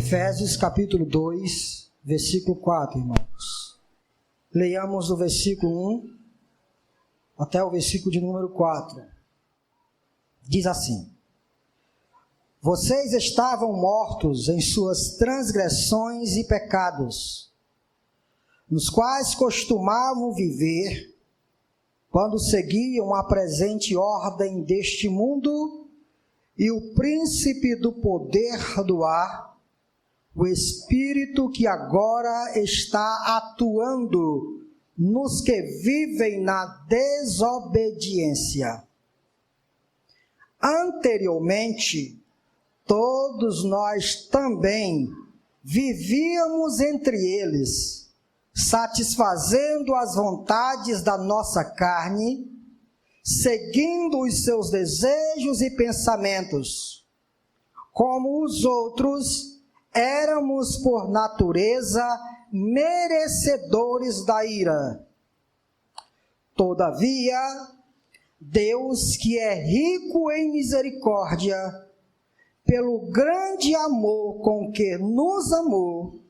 Efésios capítulo 2, versículo 4, irmãos. Leiamos do versículo 1 até o versículo de número 4. Diz assim: Vocês estavam mortos em suas transgressões e pecados, nos quais costumavam viver, quando seguiam a presente ordem deste mundo e o príncipe do poder do ar, o Espírito que agora está atuando nos que vivem na desobediência. Anteriormente, todos nós também vivíamos entre eles, satisfazendo as vontades da nossa carne, seguindo os seus desejos e pensamentos. Como os outros, éramos por natureza merecedores da ira. Todavia, Deus, que é rico em misericórdia, pelo grande amor com que nos amou,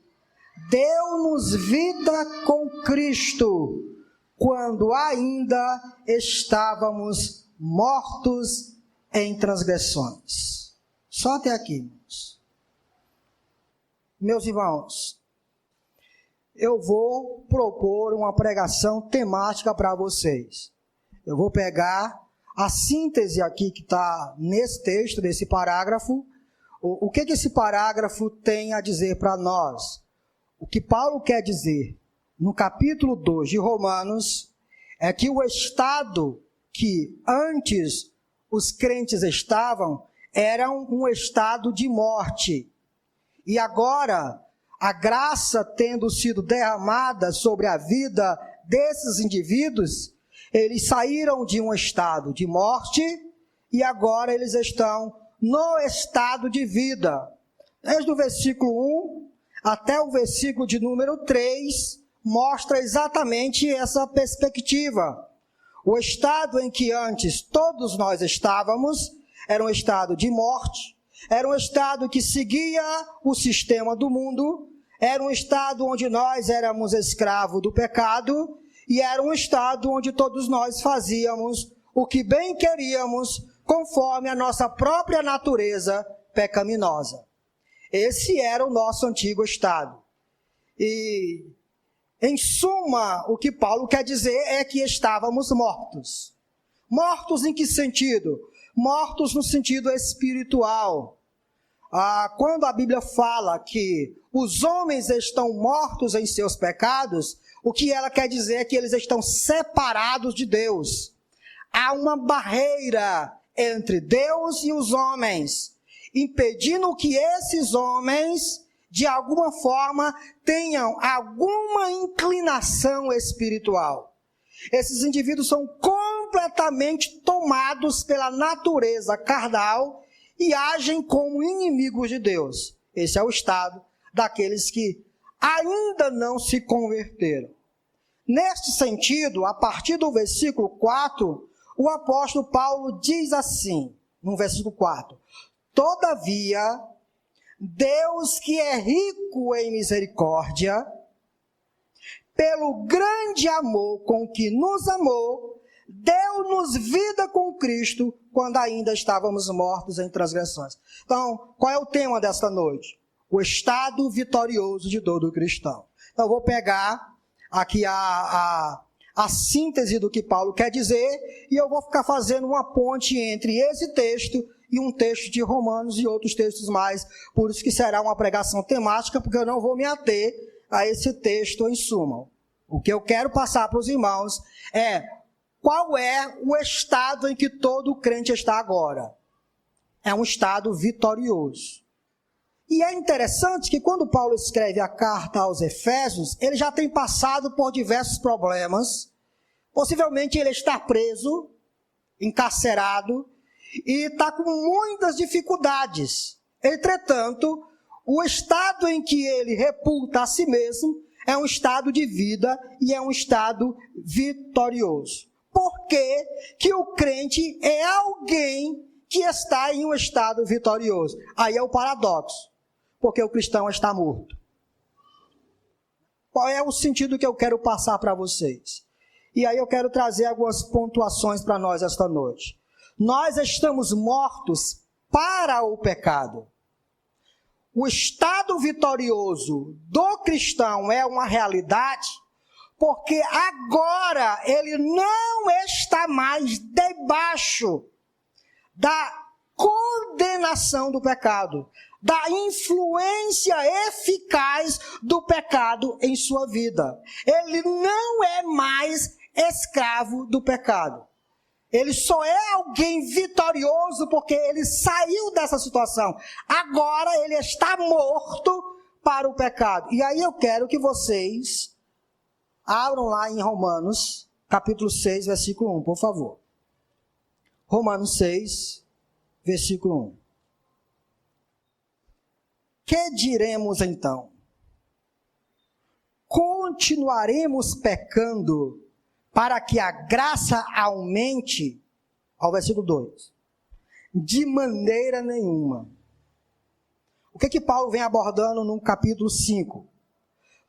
deu-nos vida com Cristo, quando ainda estávamos mortos em transgressões. Só até aqui, irmãos. Meus irmãos, eu vou propor uma pregação temática para vocês. Eu vou pegar a síntese aqui que está nesse texto, desse parágrafo. O que esse parágrafo tem a dizer para nós? O que Paulo quer dizer no capítulo 2 de Romanos é que o estado que antes os crentes estavam era um estado de morte. E agora, a graça tendo sido derramada sobre a vida desses indivíduos, eles saíram de um estado de morte e agora eles estão no estado de vida. Desde o versículo 1 até o versículo de número 3, mostra exatamente essa perspectiva. O estado em que antes todos nós estávamos era um estado de morte, era um estado que seguia o sistema do mundo, era um estado onde nós éramos escravos do pecado, e era um estado onde todos nós fazíamos o que bem queríamos, conforme a nossa própria natureza pecaminosa. Esse era o nosso antigo estado. E, em suma, o que Paulo quer dizer é que estávamos mortos. Mortos em que sentido? Mortos no sentido espiritual. Quando a Bíblia fala que os homens estão mortos em seus pecados, o que ela quer dizer é que eles estão separados de Deus. Há uma barreira entre Deus e os homens, impedindo que esses homens, de alguma forma, tenham alguma inclinação espiritual. Esses indivíduos são completamente tomados pela natureza carnal e agem como inimigos de Deus. Esse é o estado daqueles que ainda não se converteram. Neste sentido, a partir do versículo 4, o apóstolo Paulo diz assim, no versículo 4, Todavia, Deus que é rico em misericórdia, pelo grande amor com que nos amou, deu-nos vida com Cristo, quando ainda estávamos mortos em transgressões. Então, qual é o tema desta noite? O estado vitorioso de todo cristão. Então, eu vou pegar aqui a síntese do que Paulo quer dizer, e eu vou ficar fazendo uma ponte entre esse texto e um texto de Romanos e outros textos mais, por isso que será uma pregação temática, porque eu não vou me ater a esse texto em suma. O que eu quero passar para os irmãos é qual é o estado em que todo crente está agora. É um estado vitorioso. E é interessante que quando Paulo escreve a carta aos Efésios, ele já tem passado por diversos problemas. Possivelmente ele está preso, encarcerado, e está com muitas dificuldades. Entretanto, o estado em que ele reputa a si mesmo é um estado de vida e é um estado vitorioso. Por que o crente é alguém que está em um estado vitorioso? Aí é o paradoxo. porque o cristão está morto. Qual é o sentido que eu quero passar para vocês? E aí eu quero trazer algumas pontuações para nós esta noite. Nós estamos mortos para o pecado. O estado vitorioso do cristão é uma realidade, porque agora ele não está mais debaixo da condenação do pecado, da influência eficaz do pecado em sua vida. Ele não é mais escravo do pecado. Ele só é alguém vitorioso porque ele saiu dessa situação. Agora ele está morto para o pecado. E aí eu quero que vocês abram lá em Romanos, capítulo 6, versículo 1, por favor. Romanos 6, versículo 1. Que diremos então? Continuaremos pecando para que a graça aumente? Ao versículo 2. De maneira nenhuma. O que Paulo vem abordando no capítulo 5?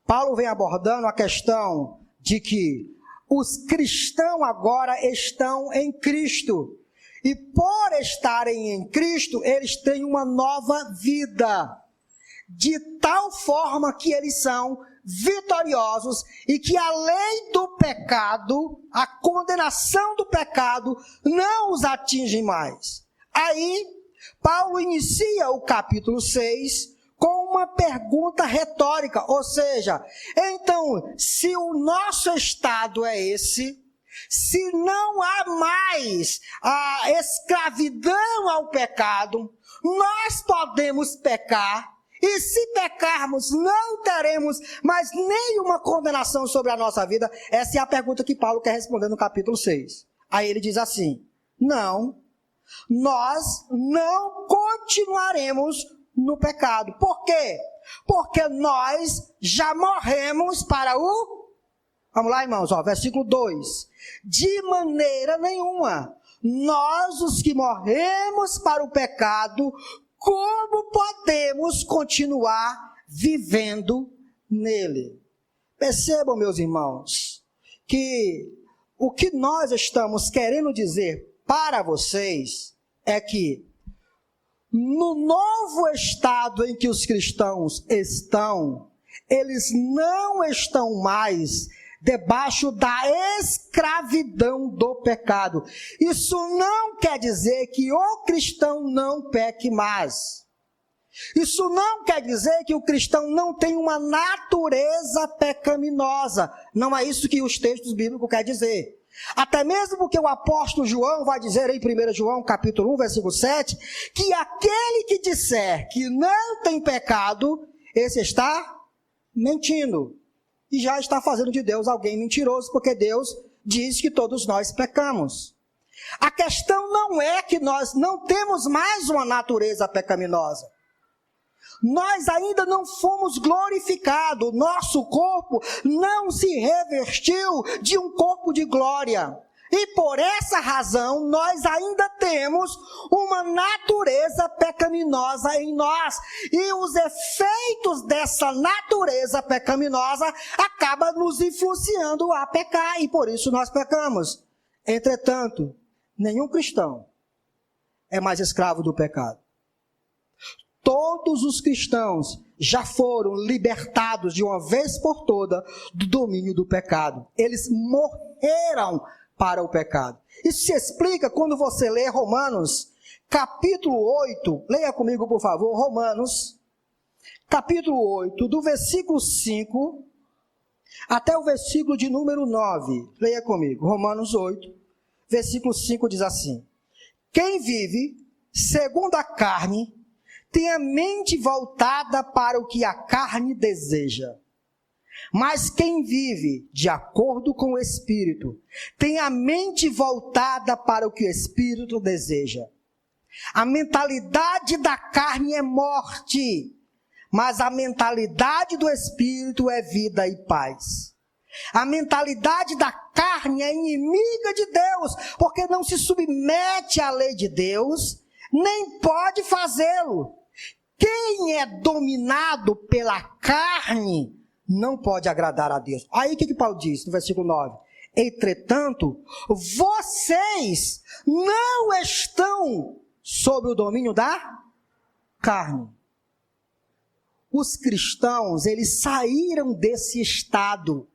Paulo vem abordando a questão de que os cristãos agora estão em Cristo. E por estarem em Cristo, eles têm uma nova vida. De tal forma que eles são vitoriosos e que a lei do pecado, a condenação do pecado, não os atinge mais. Aí, Paulo inicia o capítulo 6 com uma pergunta retórica, ou seja, então, se o nosso estado é esse, se não há mais a escravidão ao pecado, nós podemos pecar, e se pecarmos, não teremos mais nenhuma condenação sobre a nossa vida. Essa é a pergunta que Paulo quer responder no capítulo 6. Aí ele diz assim: não, nós não continuaremos no pecado. Por quê? Porque nós já morremos para o... Vamos lá, irmãos, versículo 2. De maneira nenhuma, nós os que morremos para o pecado, como podemos continuar vivendo nele? Percebam, meus irmãos, que o que nós estamos querendo dizer para vocês é que no novo estado em que os cristãos estão, eles não estão mais debaixo da escravidão do pecado. Isso não quer dizer que o cristão não peque mais. Isso não quer dizer que o cristão não tem uma natureza pecaminosa. Não é isso que os textos bíblicos querem dizer. Até mesmo porque o apóstolo João vai dizer em 1 João capítulo 1, versículo 7, que aquele que disser que não tem pecado, esse está mentindo. E já está fazendo de Deus alguém mentiroso, porque Deus diz que todos nós pecamos. A questão não é que nós não temos mais uma natureza pecaminosa. Nós ainda não fomos glorificados, nosso corpo não se revestiu de um corpo de glória. E por essa razão, nós ainda temos uma natureza pecaminosa em nós. E os efeitos dessa natureza pecaminosa acabam nos influenciando a pecar. E por isso nós pecamos. Entretanto, nenhum cristão é mais escravo do pecado. Todos os cristãos já foram libertados de uma vez por toda do domínio do pecado. Eles morreram para o pecado. Isso se explica quando você lê Romanos, capítulo 8, leia comigo por favor, Romanos, capítulo 8, do versículo 5 até o versículo de número 9, leia comigo, Romanos 8, versículo 5 diz assim: quem vive segundo a carne, tem a mente voltada para o que a carne deseja. Mas quem vive de acordo com o Espírito, tem a mente voltada para o que o Espírito deseja. A mentalidade da carne é morte, mas a mentalidade do Espírito é vida e paz. A mentalidade da carne é inimiga de Deus, porque não se submete à lei de Deus, nem pode fazê-lo. quem é dominado pela carne não pode agradar a Deus. Aí o que Paulo diz no versículo 9? Entretanto, vocês não estão sob o domínio da carne. Os cristãos, eles saíram desse estado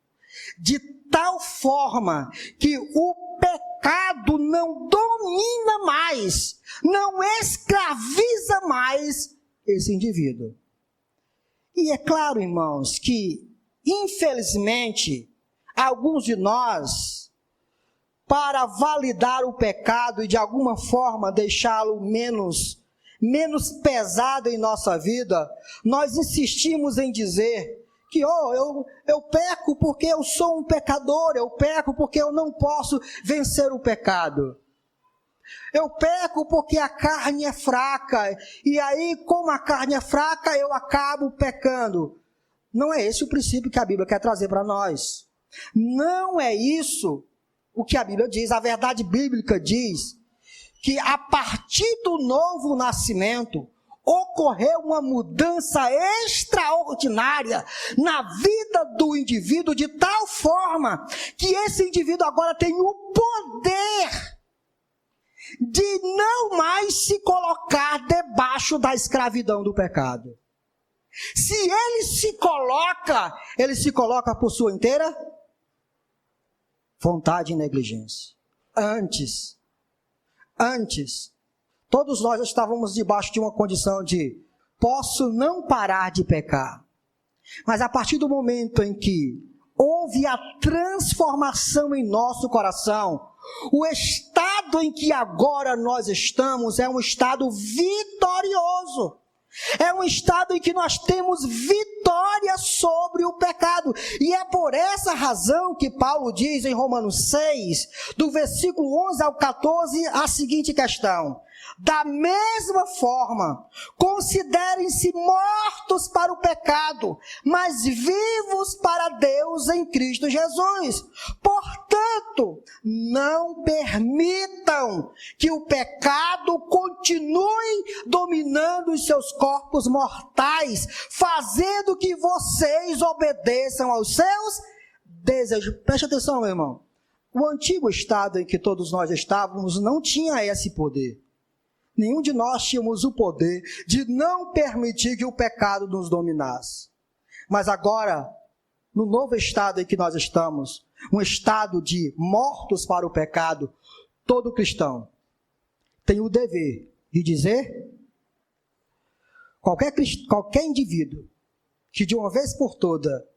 de tal forma que o pecado não domina mais, não escraviza mais esse indivíduo. E é claro, irmãos, que infelizmente alguns de nós, para validar o pecado e de alguma forma deixá-lo menos pesado em nossa vida, nós insistimos em dizer que eu peco porque eu sou um pecador, eu peco porque eu não posso vencer o pecado. Eu peco porque a carne é fraca, e aí, como a carne é fraca, eu acabo pecando. Não é esse o princípio que a Bíblia quer trazer para nós. Não é isso o que a Bíblia diz. A verdade bíblica diz que a partir do novo nascimento, ocorreu uma mudança extraordinária na vida do indivíduo, de tal forma que esse indivíduo agora tem o poder de não mais se colocar debaixo da escravidão do pecado. Se ele se coloca por sua inteira vontade e negligência. Antes, todos nós estávamos debaixo de uma condição de posso não parar de pecar. Mas a partir do momento em que houve a transformação em nosso coração, o estado em que agora nós estamos é um estado vitorioso. É um estado em que nós temos vitória sobre o pecado. E é por essa razão que Paulo diz em Romanos 6, do versículo 11 ao 14, a seguinte questão: da mesma forma, considerem-se mortos para o pecado, mas vivos para Deus em Cristo Jesus. Portanto, não permitam que o pecado continue dominando os seus corpos mortais, fazendo que vocês obedeçam aos seus desejos. Preste atenção, meu irmão. O antigo estado em que todos nós estávamos não tinha esse poder. Nenhum de nós tínhamos o poder de não permitir que o pecado nos dominasse. Mas agora, no novo estado em que nós estamos, um estado de mortos para o pecado, todo cristão tem o dever de dizer: qualquer indivíduo que de uma vez por toda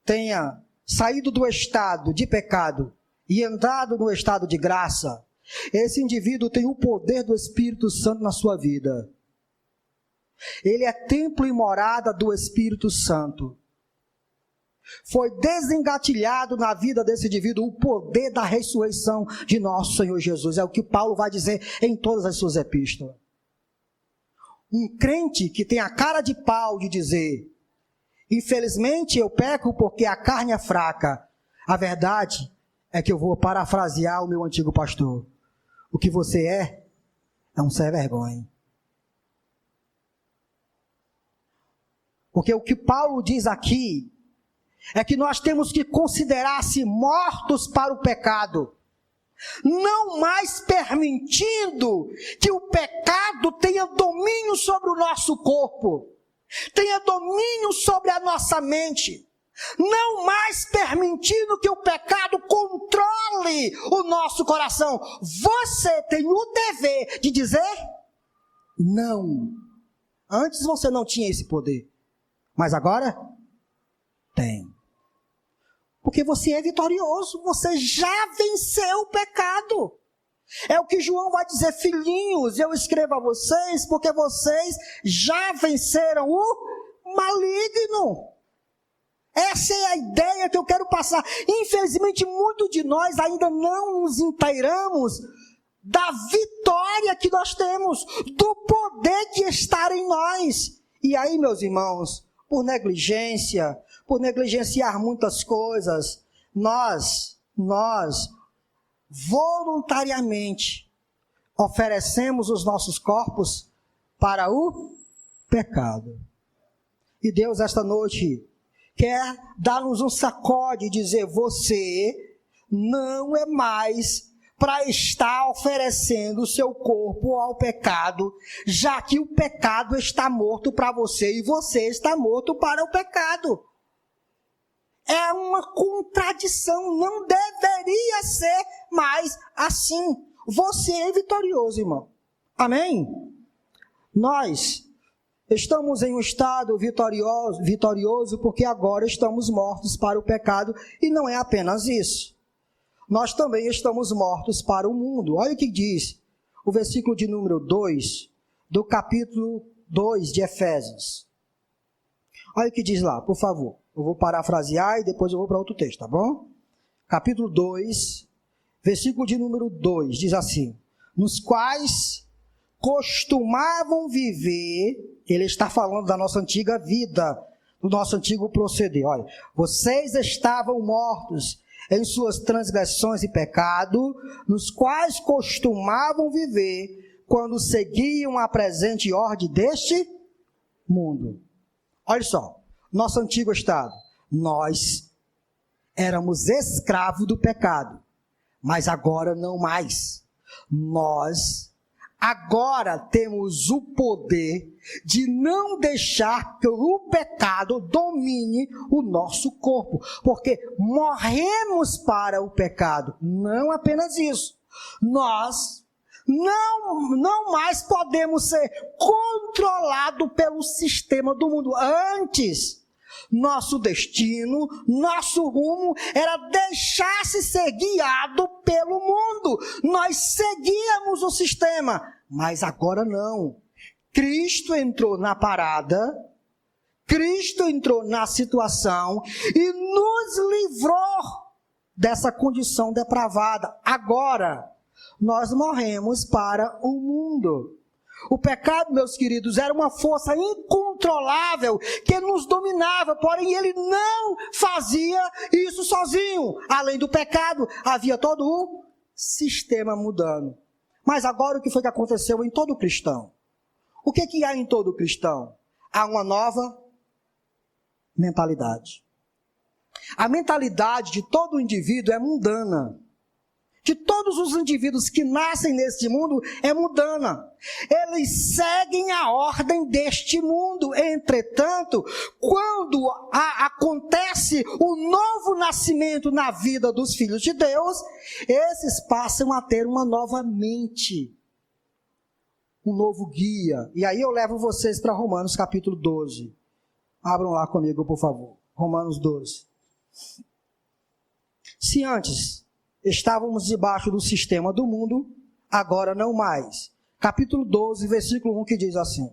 tenha saído do estado de pecado e entrado no estado de graça, esse indivíduo tem o poder do Espírito Santo na sua vida. Ele é templo e morada do Espírito Santo. Foi desengatilhado na vida desse indivíduo o poder da ressurreição de nosso Senhor Jesus. É o que Paulo vai dizer em todas as suas epístolas. Um crente que tem a cara de pau de dizer: infelizmente eu peco porque a carne é fraca. A verdade é que eu vou parafrasear o meu antigo pastor: o que você é um sem vergonha. Porque o que Paulo diz aqui é que nós temos que considerar-se mortos para o pecado, não mais permitindo que o pecado tenha domínio sobre o nosso corpo, tenha domínio sobre a nossa mente, não mais permitindo que o pecado controle o nosso coração. Você tem o dever de dizer não. Antes você não tinha esse poder, mas agora tem. Porque você é vitorioso, você já venceu o pecado. É o que João vai dizer: filhinhos, eu escrevo a vocês porque vocês já venceram o maligno. Essa é a ideia que eu quero passar. Infelizmente, muitos de nós ainda não nos inteiramos da vitória que nós temos, do poder que está em nós. E aí, meus irmãos, por negligenciar muitas coisas, nós voluntariamente oferecemos os nossos corpos para o pecado. E Deus, esta noite, quer dar-nos um sacode e dizer: você não é mais para estar oferecendo o seu corpo ao pecado, já que o pecado está morto para você e você está morto para o pecado. É uma contradição, não deveria ser mais assim. Você é vitorioso, irmão. Amém? Nós estamos em um estado vitorioso porque agora estamos mortos para o pecado, e não é apenas isso. Nós também estamos mortos para o mundo. Olha o que diz o versículo de número 2 do capítulo 2 de Efésios. Olha o que diz lá, por favor. Eu vou parafrasear e depois eu vou para outro texto, tá bom? Capítulo 2, versículo de número 2, diz assim: nos quais costumavam viver, ele está falando da nossa antiga vida, do nosso antigo proceder. Olha, vocês estavam mortos em suas transgressões e pecado, nos quais costumavam viver quando seguiam a presente ordem deste mundo. Olha só, nosso antigo estado. Nós éramos escravos do pecado, mas agora não mais. Nós agora temos o poder de não deixar que o pecado domine o nosso corpo, porque morremos para o pecado. Não apenas isso, nós não mais podemos ser controlados pelo sistema do mundo. Antes, nosso destino, nosso rumo era deixar-se ser guiado pelo mundo. Nós seguíamos o sistema, mas agora não. Cristo entrou na parada, Cristo entrou na situação e nos livrou dessa condição depravada. Agora, nós morremos para o mundo. O pecado, meus queridos, era uma força incontrolável que nos dominava, porém ele não fazia isso sozinho. Além do pecado, havia todo o sistema mudando. Mas agora o que foi que aconteceu em todo cristão? O que há em todo cristão? Há uma nova mentalidade. A mentalidade de todo indivíduo é mundana. De todos os indivíduos que nascem neste mundo, é mundana. Eles seguem a ordem deste mundo. Entretanto, quando acontece o novo nascimento na vida dos filhos de Deus, esses passam a ter uma nova mente, um novo guia. E aí eu levo vocês para Romanos capítulo 12. Abram lá comigo, por favor. Romanos 12. Se antes estávamos debaixo do sistema do mundo, agora não mais. Capítulo 12, versículo 1, que diz assim: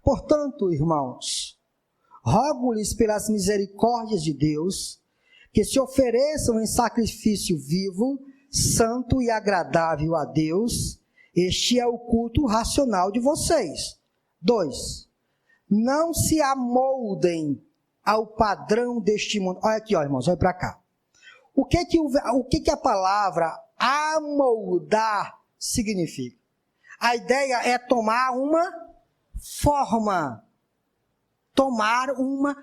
portanto, irmãos, rogo-lhes pelas misericórdias de Deus, que se ofereçam em sacrifício vivo, santo e agradável a Deus. Este é o culto racional de vocês. 2. Não se amoldem ao padrão deste mundo. Olha aqui, ó, irmãos, olha para cá. O que a palavra amoldar significa? A ideia é tomar uma forma. Tomar uma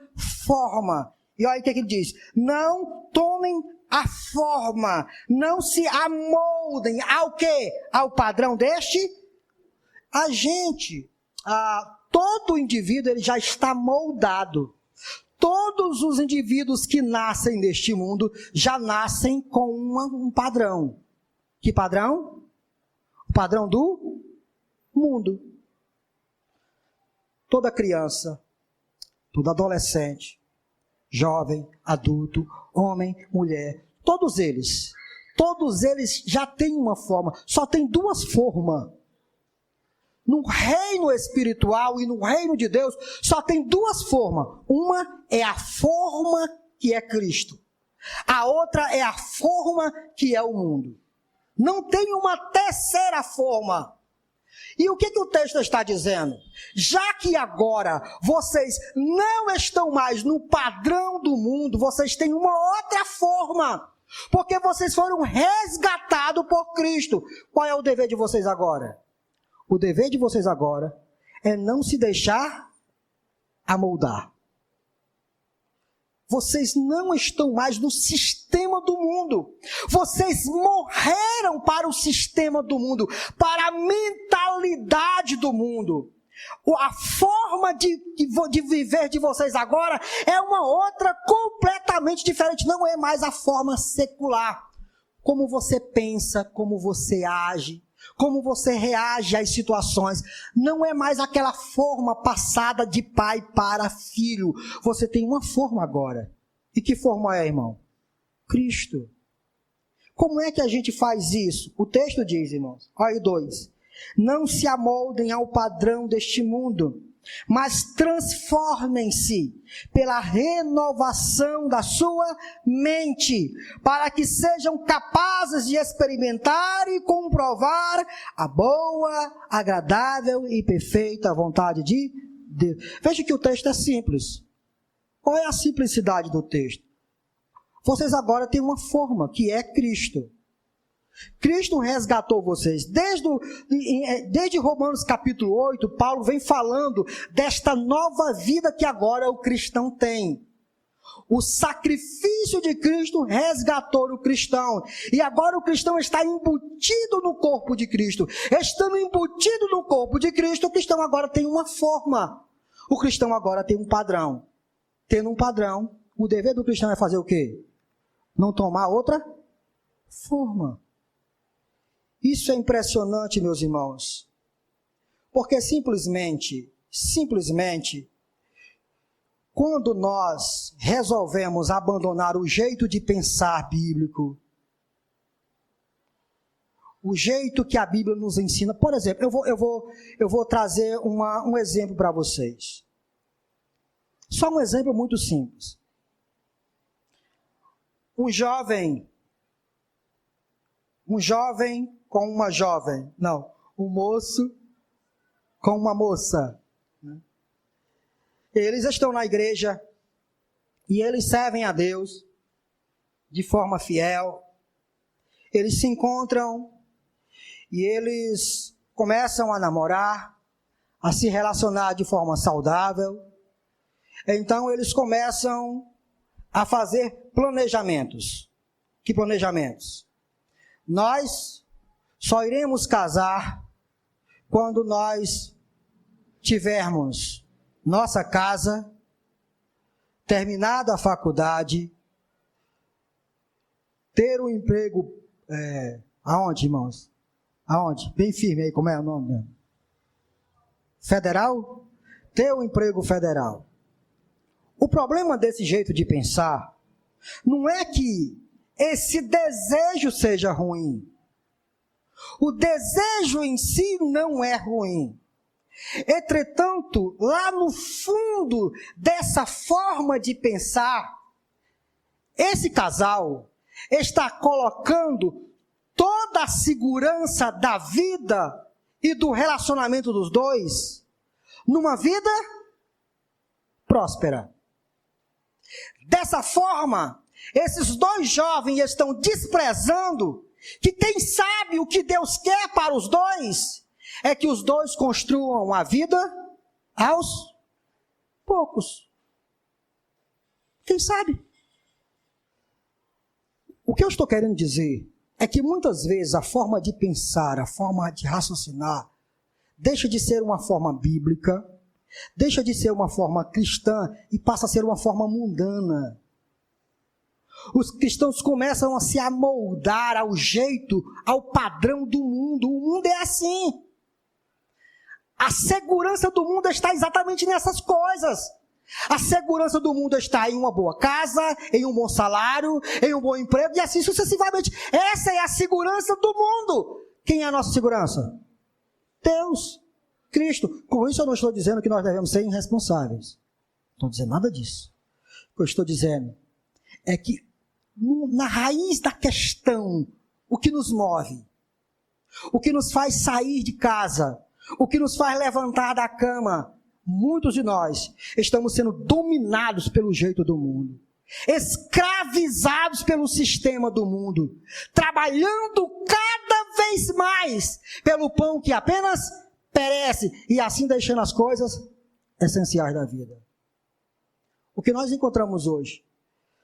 forma. E olha o que ele diz: não tomem a forma, não se amoldem ao quê? Ao padrão deste? A gente, todo indivíduo ele já está moldado. Todos os indivíduos que nascem neste mundo já nascem com um padrão. Que padrão? O padrão do mundo. Toda criança, todo adolescente, jovem, adulto, homem, mulher, todos eles já têm uma forma. Só tem duas formas. No reino espiritual e no reino de Deus, só tem duas formas. Uma é a forma que é Cristo. A outra é a forma que é o mundo. Não tem uma terceira forma. E o que o texto está dizendo? Já que agora vocês não estão mais no padrão do mundo, vocês têm uma outra forma. Porque vocês foram resgatados por Cristo. Qual é o dever de vocês agora? O dever de vocês agora é não se deixar a moldar. Vocês não estão mais no sistema do mundo. Vocês morreram para o sistema do mundo, para a mentalidade do mundo. A forma de viver de vocês agora é uma outra completamente diferente. Não é mais a forma secular. Como você pensa, como você age, como você reage às situações. Não é mais aquela forma passada de pai para filho. Você tem uma forma agora. E que forma é, irmão? Cristo. Como é que a gente faz isso? O texto diz, irmãos, olha o 2. Não se amoldem ao padrão deste mundo, mas transformem-se pela renovação da sua mente, para que sejam capazes de experimentar e comprovar a boa, agradável e perfeita vontade de Deus. Veja que o texto é simples. Qual é a simplicidade do texto? Vocês agora têm uma forma, que é Cristo. Cristo resgatou vocês. Desde Romanos capítulo 8, Paulo vem falando desta nova vida que agora o cristão tem. O sacrifício de Cristo resgatou o cristão. E agora o cristão está embutido no corpo de Cristo. Estando embutido no corpo de Cristo, o cristão agora tem uma forma. O cristão agora tem um padrão. Tendo um padrão, o dever do cristão é fazer o quê? Não tomar outra forma. Isso é impressionante, meus irmãos, porque simplesmente, quando nós resolvemos abandonar o jeito de pensar bíblico, o jeito que a Bíblia nos ensina, por exemplo, eu vou trazer um exemplo para vocês. Só um exemplo muito simples. Um jovem com uma jovem, não, um moço com uma moça. Eles estão na igreja e eles servem a Deus de forma fiel. Eles se encontram e eles começam a namorar, a se relacionar de forma saudável. Então eles começam a fazer planejamentos. Que planejamentos? Nós só iremos casar quando nós tivermos nossa casa, terminada a faculdade, ter um emprego, aonde, irmãos? Aonde? Bem firme aí, como é o nome mesmo? Federal? Ter um emprego federal. O problema desse jeito de pensar não é que esse desejo seja ruim. O desejo em si não é ruim. Entretanto, lá no fundo dessa forma de pensar, esse casal está colocando toda a segurança da vida e do relacionamento dos dois numa vida próspera. Dessa forma, esses dois jovens estão desprezando que quem sabe o que Deus quer para os dois é que os dois construam a vida aos poucos. Quem sabe? O que eu estou querendo dizer é que muitas vezes a forma de pensar, a forma de raciocinar, deixa de ser uma forma bíblica, deixa de ser uma forma cristã e passa a ser uma forma mundana. Os cristãos começam a se amoldar ao jeito, ao padrão do mundo. O mundo é assim. A segurança do mundo está exatamente nessas coisas. A segurança do mundo está em uma boa casa, em um bom salário, em um bom emprego e assim sucessivamente. Essa é a segurança do mundo. Quem é a nossa segurança? Deus, Cristo. Com isso eu não estou dizendo que nós devemos ser irresponsáveis. Não estou dizendo nada disso. O que eu estou dizendo é que na raiz da questão, o que nos move, o que nos faz sair de casa, o que nos faz levantar da cama, muitos de nós estamos sendo dominados pelo jeito do mundo, escravizados pelo sistema do mundo, trabalhando cada vez mais pelo pão que apenas perece e assim deixando as coisas essenciais da vida. O que nós encontramos hoje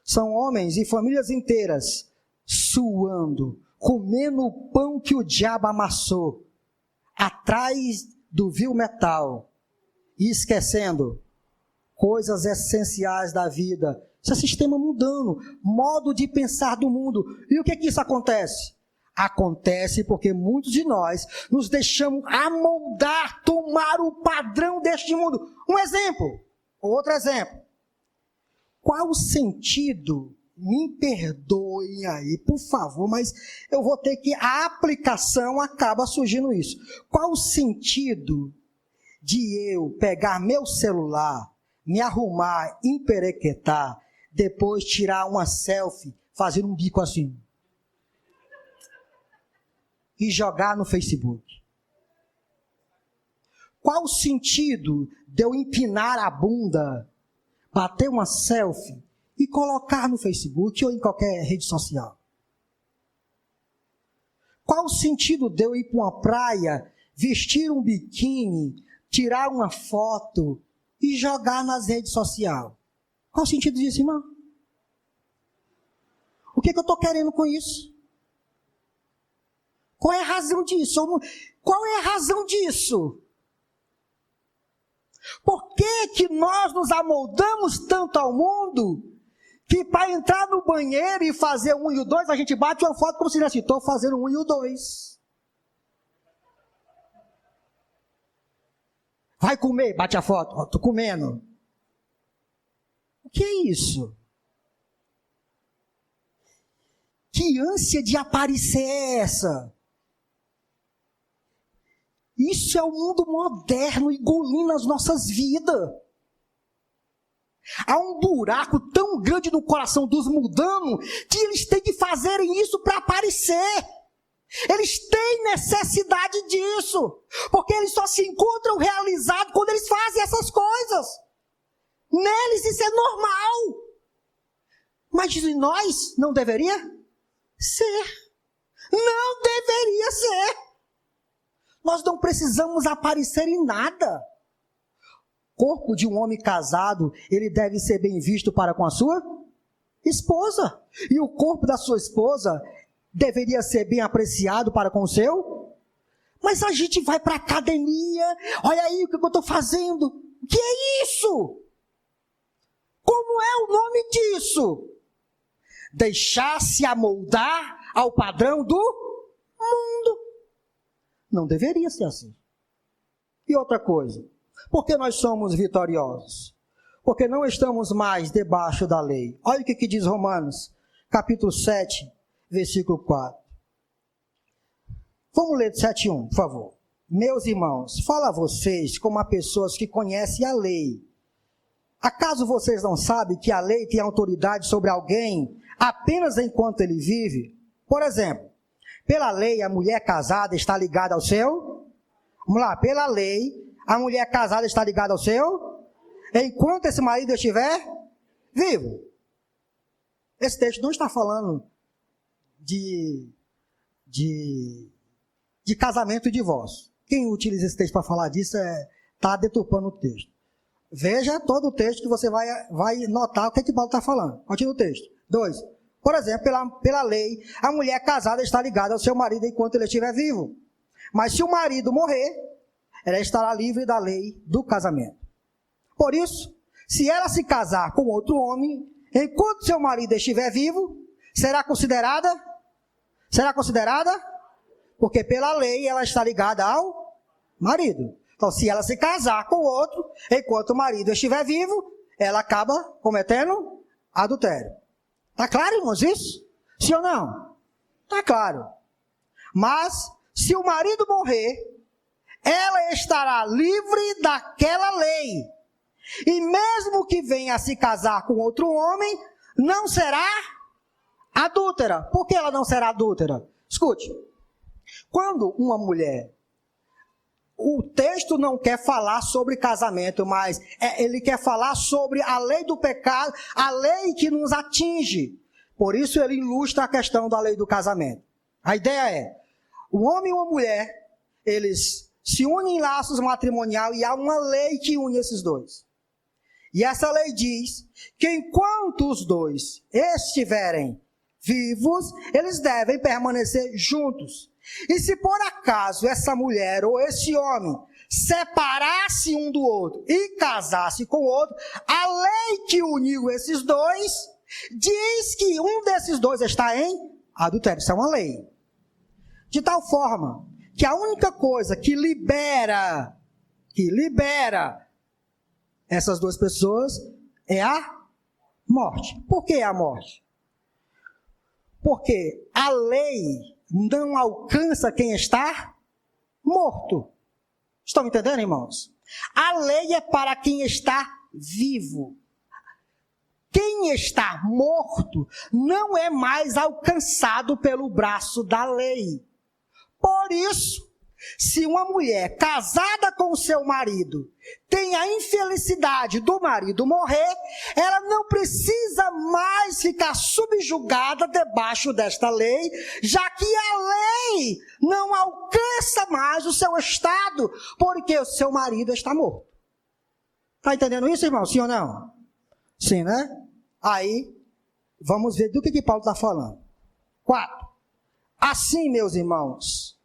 são homens e famílias inteiras suando, comendo o pão que o diabo amassou, atrás do vil metal e esquecendo coisas essenciais da vida. Esse sistema mudando, modo de pensar do mundo. E o que isso acontece? Acontece porque muitos de nós nos deixamos amoldar, tomar o padrão deste mundo. Um exemplo, outro exemplo. Qual o sentido? Me perdoem aí, por favor, mas eu vou ter que... A aplicação acaba surgindo isso. Qual o sentido de eu pegar meu celular, me arrumar, emperequetar, depois tirar uma selfie, fazer um bico assim, e jogar no Facebook? Qual o sentido de eu empinar a bunda, bater uma selfie e colocar no Facebook ou em qualquer rede social? Qual o sentido de eu ir para uma praia, vestir um biquíni, tirar uma foto e jogar nas redes sociais? Qual o sentido disso, irmão? O que eu estou querendo com isso? Qual é a razão disso? Qual é a razão disso? Por que nós nos amoldamos tanto ao mundo que para entrar no banheiro e fazer 1 e o 2, a gente bate uma foto como se dissesse, estou fazendo 1 e o 2. Vai comer, bate a foto, estou comendo. O que é isso? Que ânsia de aparecer é essa? Isso é o mundo moderno engolindo as nossas vidas. Há um buraco tão grande no coração dos mundanos que eles têm que fazerem isso para aparecer. Eles têm necessidade disso, porque eles só se encontram realizados quando eles fazem essas coisas. Neles isso é normal. Mas de nós não deveria ser. Não deveria ser. Nós não precisamos aparecer em nada. O corpo de um homem casado, ele deve ser bem visto para com a sua esposa. E o corpo da sua esposa deveria ser bem apreciado para com o seu. Mas a gente vai para a academia, olha aí o que eu estou fazendo. O que é isso? Como é o nome disso? Deixar-se amoldar ao padrão do mundo. Não deveria ser assim. E outra coisa, por que nós somos vitoriosos? Porque não estamos mais debaixo da lei. Olha o que diz Romanos, capítulo 7, versículo 4. Vamos ler 7:1, por favor. Meus irmãos, falo a vocês como a pessoas que conhecem a lei. Acaso vocês não sabem que a lei tem autoridade sobre alguém apenas enquanto ele vive? Por exemplo, pela lei, a mulher casada está ligada ao seu... Vamos lá, pela lei, a mulher casada está ligada ao seu... Enquanto esse marido estiver vivo. Esse texto não está falando de casamento e divórcio. Quem utiliza esse texto para falar disso está deturpando o texto. Veja todo o texto que você vai notar o que Paulo está falando. Continua o texto. 2. Por exemplo, pela lei, a mulher casada está ligada ao seu marido enquanto ele estiver vivo. Mas se o marido morrer, ela estará livre da lei do casamento. Por isso, se ela se casar com outro homem, enquanto seu marido estiver vivo, será considerada? Porque pela lei ela está ligada ao marido. Então, se ela se casar com outro, enquanto o marido estiver vivo, ela acaba cometendo adultério. Está claro, irmãos, isso? Sim ou não? Está claro. Mas, se o marido morrer, ela estará livre daquela lei. E mesmo que venha a se casar com outro homem, não será adúltera. Por que ela não será adúltera? Escute, quando uma mulher... O texto não quer falar sobre casamento, mas ele quer falar sobre a lei do pecado, a lei que nos atinge. Por isso ele ilustra a questão da lei do casamento. A ideia é, o homem e uma mulher, eles se unem em laços matrimoniais e há uma lei que une esses dois. E essa lei diz que enquanto os dois estiverem vivos, eles devem permanecer juntos. E se por acaso essa mulher ou esse homem separasse um do outro e casasse com o outro, a lei que uniu esses dois diz que um desses dois está em adultério. Isso é uma lei. De tal forma que a única coisa que libera essas duas pessoas é a morte. Por que a morte? Porque a lei não alcança quem está morto. Estão entendendo, irmãos? A lei é para quem está vivo. Quem está morto não é mais alcançado pelo braço da lei. Por isso, se uma mulher casada com o seu marido tem a infelicidade do marido morrer, ela não precisa mais ficar subjugada debaixo desta lei, já que a lei não alcança mais o seu estado, porque o seu marido está morto. Está entendendo isso, irmão? Sim ou não? Sim, né? Aí, vamos ver do que Paulo está falando. 4. Assim, meus irmãos,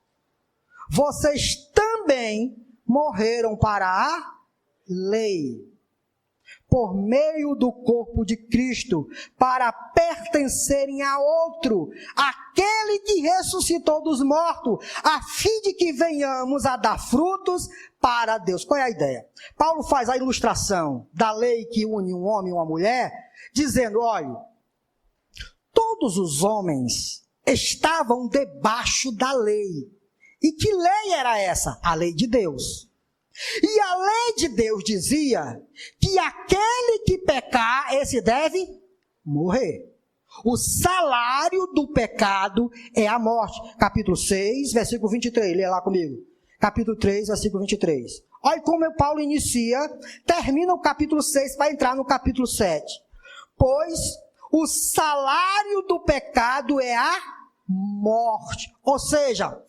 vocês também morreram para a lei, por meio do corpo de Cristo, para pertencerem a outro, aquele que ressuscitou dos mortos, a fim de que venhamos a dar frutos para Deus. Qual é a ideia? Paulo faz a ilustração da lei que une um homem e uma mulher, dizendo, olha, todos os homens estavam debaixo da lei. E que lei era essa? A lei de Deus. E a lei de Deus dizia que aquele que pecar, esse deve morrer. O salário do pecado é a morte. Capítulo 6, versículo 23, lê lá comigo. Capítulo 3, versículo 23. Olha como Paulo inicia, termina o capítulo 6 para entrar no capítulo 7. Pois o salário do pecado é a morte. Ou seja,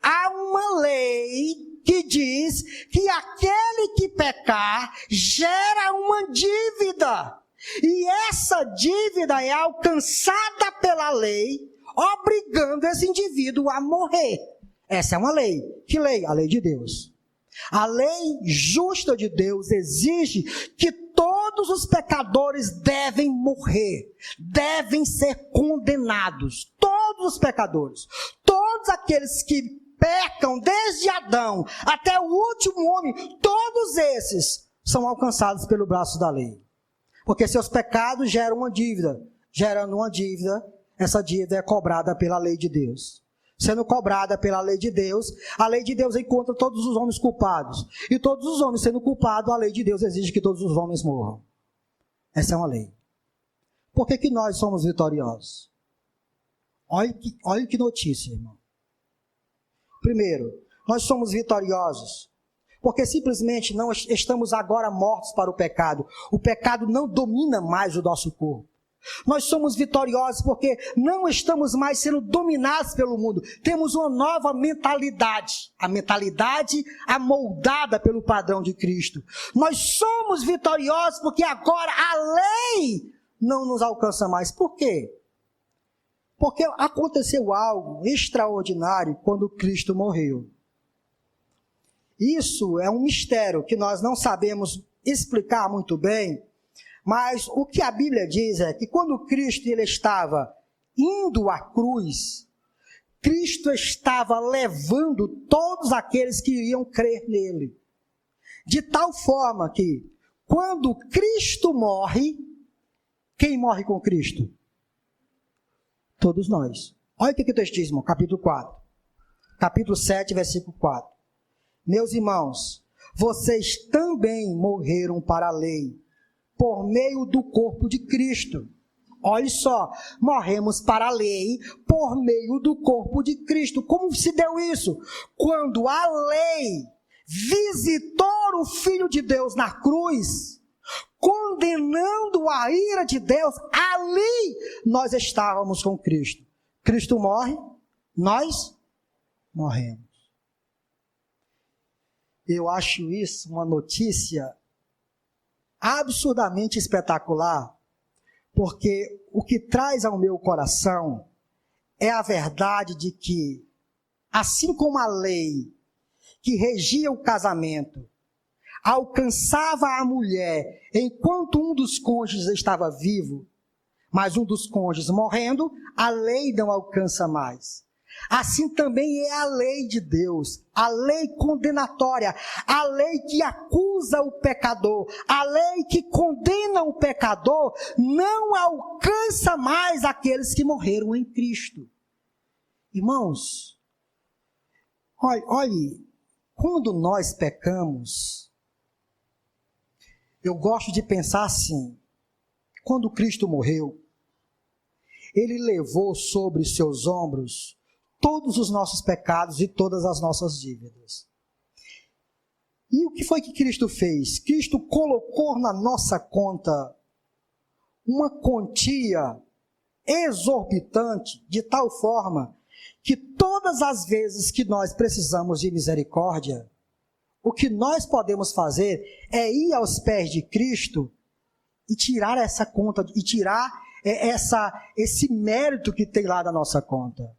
há uma lei que diz que aquele que pecar gera uma dívida. E essa dívida é alcançada pela lei, obrigando esse indivíduo a morrer. Essa é uma lei. Que lei? A lei de Deus. A lei justa de Deus exige que todos os pecadores devem morrer, devem ser condenados. Todos os pecadores, todos aqueles que pecam desde Adão até o último homem, todos esses são alcançados pelo braço da lei. Porque seus pecados geram uma dívida. Gerando uma dívida, essa dívida é cobrada pela lei de Deus. Sendo cobrada pela lei de Deus, a lei de Deus encontra todos os homens culpados. E todos os homens sendo culpados, a lei de Deus exige que todos os homens morram. Essa é uma lei. Por que nós somos vitoriosos? Olha que notícia, irmão. Primeiro, nós somos vitoriosos porque simplesmente não estamos agora mortos para o pecado. O pecado não domina mais o nosso corpo. Nós somos vitoriosos porque não estamos mais sendo dominados pelo mundo. Temos uma nova mentalidade. A mentalidade amoldada pelo padrão de Cristo. Nós somos vitoriosos porque agora a lei não nos alcança mais. Por quê? Porque aconteceu algo extraordinário quando Cristo morreu. Isso é um mistério que nós não sabemos explicar muito bem, mas o que a Bíblia diz é que quando Cristo ele estava indo à cruz, Cristo estava levando todos aqueles que iriam crer nele. De tal forma que, quando Cristo morre, quem morre com Cristo? Todos nós. Olha o que o texto diz, irmão, capítulo 4. Capítulo 7, versículo 4. Meus irmãos, vocês também morreram para a lei, por meio do corpo de Cristo. Olha só, morremos para a lei por meio do corpo de Cristo. Como se deu isso? Quando a lei visitou o Filho de Deus na cruz, condenando a ira de Deus, ali nós estávamos com Cristo. Cristo morre, nós morremos. Eu acho isso uma notícia absurdamente espetacular, porque o que traz ao meu coração é a verdade de que, assim como a lei que regia o casamento alcançava a mulher enquanto um dos cônjuges estava vivo, mas um dos cônjuges morrendo, a lei não alcança mais. Assim também é a lei de Deus, a lei condenatória, a lei que acusa o pecador, a lei que condena o pecador, não alcança mais aqueles que morreram em Cristo. Irmãos, olhe, quando nós pecamos, eu gosto de pensar assim, quando Cristo morreu, Ele levou sobre seus ombros todos os nossos pecados e todas as nossas dívidas. E o que foi que Cristo fez? Cristo colocou na nossa conta uma quantia exorbitante, de tal forma que todas as vezes que nós precisamos de misericórdia, o que nós podemos fazer é ir aos pés de Cristo e tirar essa conta, e tirar esse mérito que tem lá na nossa conta.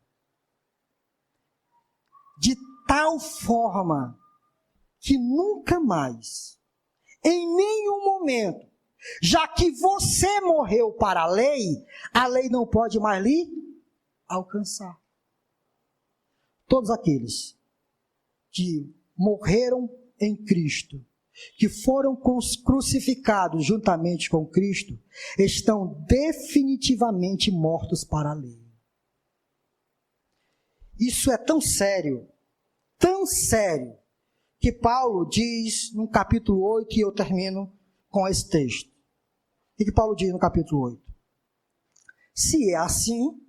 De tal forma que nunca mais, em nenhum momento, já que você morreu para a lei não pode mais lhe alcançar. Todos aqueles que morreram em Cristo, que foram crucificados juntamente com Cristo, estão definitivamente mortos para a lei. Isso é tão sério, que Paulo diz no capítulo 8, e eu termino com esse texto. O que Paulo diz no capítulo 8? Se é assim,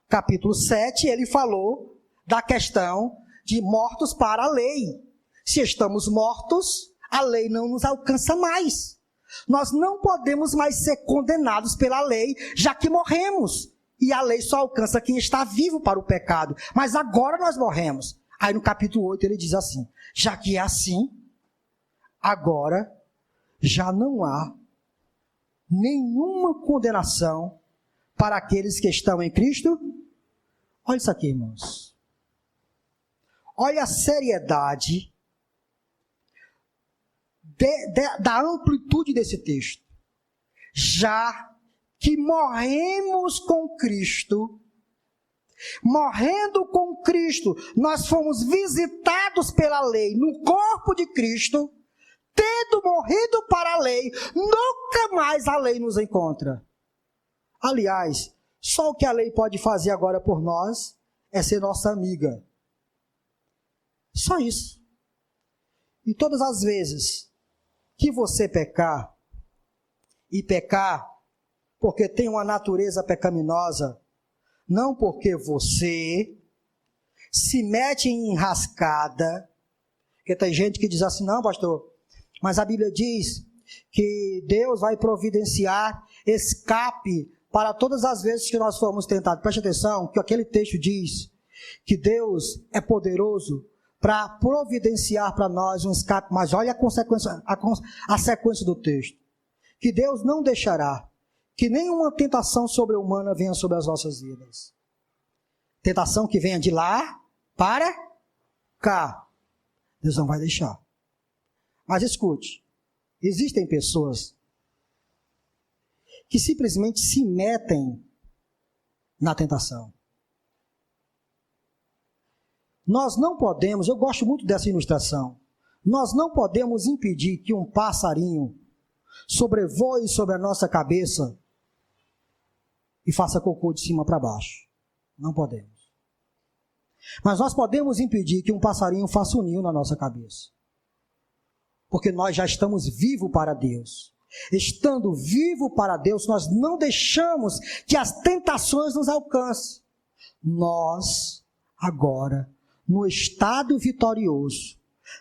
capítulo 7, ele falou da questão de mortos para a lei. Se estamos mortos, a lei não nos alcança mais. Nós não podemos mais ser condenados pela lei, já que morremos. E a lei só alcança quem está vivo para o pecado. Mas agora nós morremos. Aí no capítulo 8 ele diz assim, já que é assim, agora já não há nenhuma condenação para aqueles que estão em Cristo. Olha isso aqui, irmãos. Olha a seriedade da amplitude desse texto. Já que morremos com Cristo, morrendo com Cristo, nós fomos visitados pela lei no corpo de Cristo, tendo morrido para a lei, nunca mais a lei nos encontra. Aliás, só o que a lei pode fazer agora por nós é ser nossa amiga. Só isso. E todas as vezes que você pecar, e pecar porque tem uma natureza pecaminosa, não porque você se mete em enrascada, porque tem gente que diz assim, não pastor, mas a Bíblia diz que Deus vai providenciar escape para todas as vezes que nós formos tentados. Preste atenção que aquele texto diz que Deus é poderoso para providenciar para nós um escape, mas olha a sequência do texto, que Deus não deixará que nenhuma tentação sobre-humana venha sobre as nossas vidas. Tentação que venha de lá para cá, Deus não vai deixar. Mas escute, existem pessoas que simplesmente se metem na tentação. Nós não podemos, eu gosto muito dessa ilustração, nós não podemos impedir que um passarinho sobrevoe sobre a nossa cabeça e faça cocô de cima para baixo. Não podemos. Mas nós podemos impedir que um passarinho faça um ninho na nossa cabeça. Porque nós já estamos vivos para Deus. Estando vivo para Deus, nós não deixamos que as tentações nos alcancem. Nós, agora, no estado vitorioso,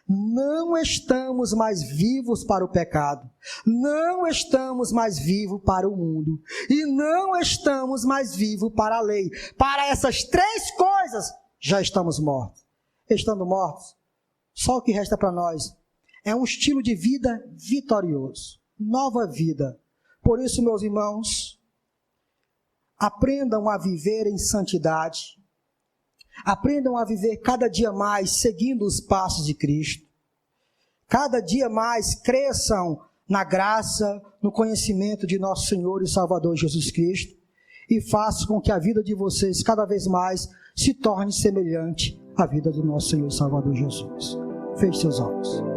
não estamos mais vivos para o pecado, não estamos mais vivos para o mundo, e não estamos mais vivos para a lei. Para essas três coisas, já estamos mortos. Estando mortos, só o que resta para nós é um estilo de vida vitorioso, nova vida. Por isso, meus irmãos, aprendam a viver em santidade, aprendam a viver cada dia mais seguindo os passos de Cristo, cada dia mais cresçam na graça, no conhecimento de nosso Senhor e Salvador Jesus Cristo, e façam com que a vida de vocês cada vez mais se torne semelhante à vida do nosso Senhor e Salvador Jesus. Feche seus olhos.